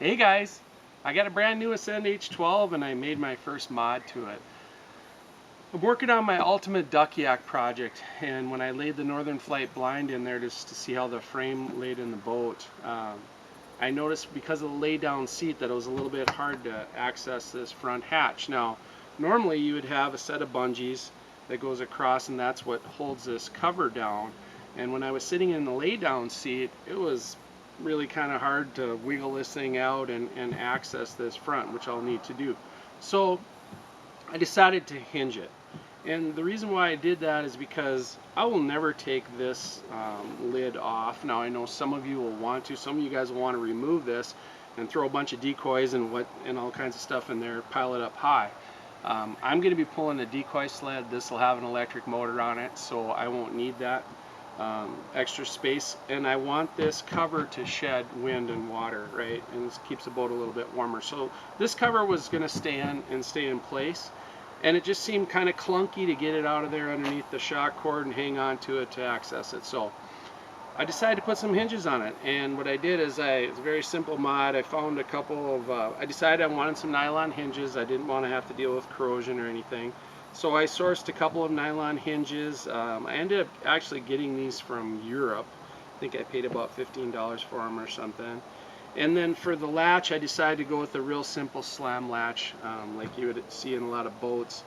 Hey guys, I got a brand new Ascend H12 and I made my first mod to it. I'm working on my ultimate duck yak project, and when I laid the Northern Flight blind in there just to see how the frame laid in the boat, I noticed because of the lay down seat that it was a little bit hard to access this front hatch. Now normally you would have a set of bungees that goes across and that's what holds this cover down, and when I was sitting in the lay down seat it was really kind of hard to wiggle this thing out and access this front, which I'll need to do. So I decided to hinge it. And the reason why I did that is because I will never take this lid off. Now I know some of you will want to, some of you guys will want to remove this and throw a bunch of decoys and all kinds of stuff in there, pile it up high. I'm going to be pulling a decoy sled. This will have an electric motor on it, so I won't need that extra space, and I want this cover to shed wind and water, right, and this keeps the boat a little bit warmer. So this cover was going to stay in place, and it just seemed kind of clunky to get it out of there underneath the shock cord and hang on to it to access it. So I decided to put some hinges on it, and what I did is it's a very simple mod. I found a couple of I decided I wanted some nylon hinges. I didn't want to have to deal with corrosion or anything. So I sourced a couple of nylon hinges. I ended up actually getting these from Europe. I think I paid about $15 for them or something. And then for the latch, I decided to go with a real simple slam latch, like you would see in a lot of boats,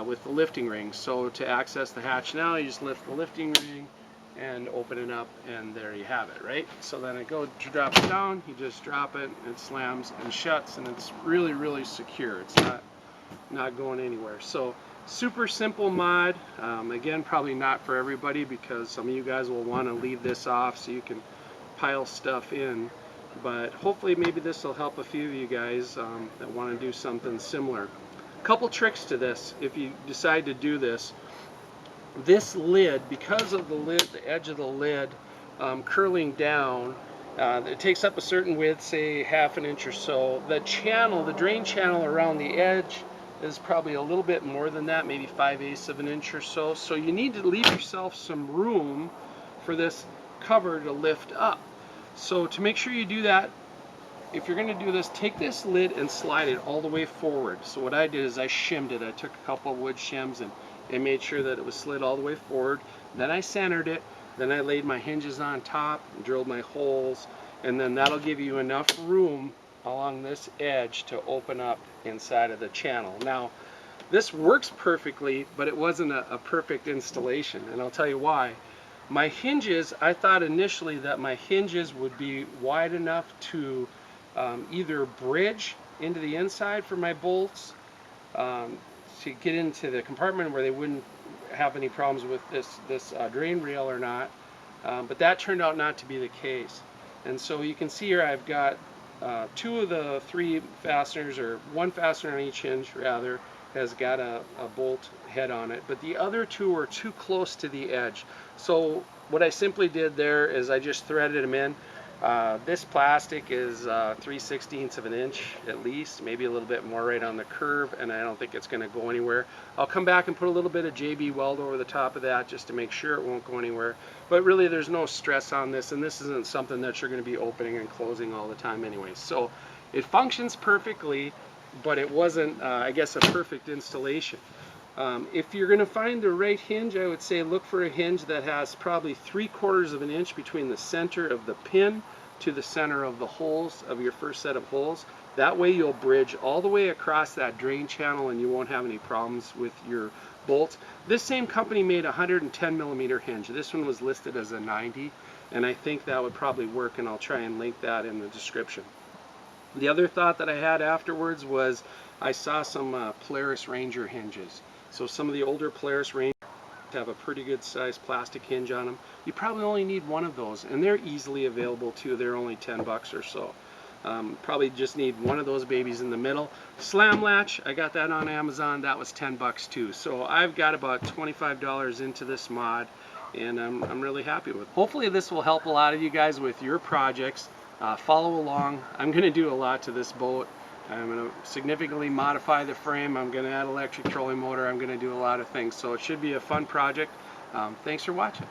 with the lifting ring. So to access the hatch now, you just lift the lifting ring and open it up, and there you have it, right? So then I go to drop it down, you just drop it, it slams and shuts, and it's really, really secure. It's not going anywhere. So super simple mod. Again, probably not for everybody because some of you guys will want to leave this off so you can pile stuff in, but hopefully maybe this will help a few of you guys that want to do something similar. Couple tricks to this if you decide to do this. This lid, because of the edge of the lid curling down, it takes up a certain width, say ½ an inch or so. The channel, the drain channel around the edge is probably a little bit more than that, maybe 5/8 of an inch or so. So you need to leave yourself some room for this cover to lift up. So to make sure you do that, if you're going to do this, take this lid and slide it all the way forward. So what I did is I shimmed it. I took a couple of wood shims and made sure that it was slid all the way forward. Then I centered it. Then I laid my hinges on top, drilled my holes, and then that'll give you enough room along this edge to open up inside of the channel. Now, this works perfectly, but it wasn't a perfect installation, and I'll tell you why. My hinges, I thought initially that my hinges would be wide enough to either bridge into the inside for my bolts, to get into the compartment where they wouldn't have any problems with this drain rail or not, but that turned out not to be the case. And so you can see here I've got 2 of the 3 fasteners, or 1 fastener on each hinge rather, has got a bolt head on it, but the other 2 are too close to the edge. So what I simply did there is I just threaded them in. This plastic is 3/16 of an inch at least, maybe a little bit more right on the curve, and I don't think it's going to go anywhere. I'll come back and put a little bit of JB weld over the top of that just to make sure it won't go anywhere. But really there's no stress on this, and this isn't something that you're going to be opening and closing all the time anyway. So it functions perfectly, but it wasn't, I guess, a perfect installation. If you're going to find the right hinge, I would say look for a hinge that has probably 3/4 of an inch between the center of the pin to the center of the holes of your first set of holes. That way you'll bridge all the way across that drain channel and you won't have any problems with your bolts. This same company made a 110 millimeter hinge. This one was listed as a 90, and I think that would probably work, and I'll try and link that in the description. The other thought that I had afterwards was I saw some Polaris Ranger hinges. So some of the older Polaris Rangers have a pretty good sized plastic hinge on them. You probably only need 1 of those, and they're easily available too. They're only 10 bucks or so. Probably just need 1 of those babies in the middle. Slam latch, I got that on Amazon. That was 10 bucks too. So I've got about $25 into this mod, and I'm really happy with it. Hopefully this will help a lot of you guys with your projects. Follow along. I'm going to do a lot to this boat. I'm going to significantly modify the frame. I'm going to add electric trolling motor. I'm going to do a lot of things. So it should be a fun project. Thanks for watching.